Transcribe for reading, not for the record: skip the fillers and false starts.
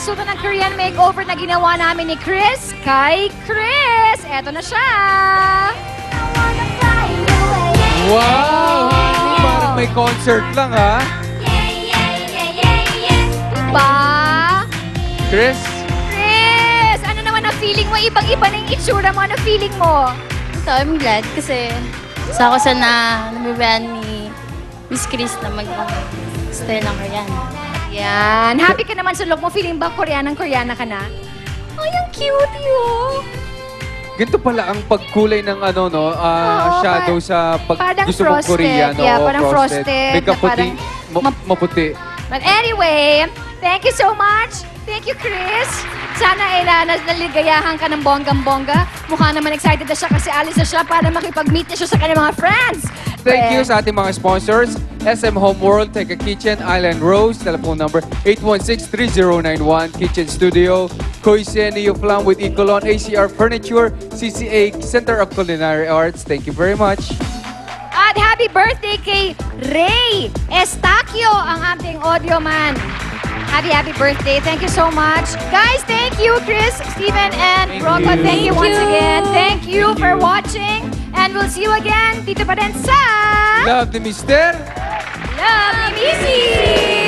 resulta ng Korean makeover na ginawa namin ni Chris kay Chris. Eto na siya. Wow! Parang may concert lang, ha? Diba? Chris? Chris, ano naman ang feeling mo? Ibang-iba na yung itsura mo. Ano feeling mo? So, I'm glad kasi sa ako sa namibayan ni Miss Chris na mag-style ng Korean. Yan. Happy ka naman sa look mo. Feeling ba Koreanang-Koreana ka na? Ay, ang cute yun. Ganito pala ang pagkulay ng ano, no? Shadow sa pag parang gusto mong frosted. Korean. Yeah, oo, parang frosted May na kaputi, parang maputi. But anyway, thank you so much. Thank you, Chris. Sana ay naligayahan ka ng bonggang-bongga. Mukha naman excited na siya kasi alis na siya para makipag-meet na siya sa kanyang mga friends. Thank you sa ating mga sponsors. SM Home World, Teka Kitchen, Island Rose, telephone number 816-3091, Kitchen Studio, Koise Neo Flam with Ecolon, ACR Furniture, CCA, Center of Culinary Arts. Thank you very much. At happy birthday kay Ray Estacio, ang ating audio man. Happy birthday. Thank you so much. Guys, thank you, Chris, Steven, and Rocco. Thank you once again. Thank you for watching. And we'll see you again dito pa rin sa Love the Mister. Love Missy!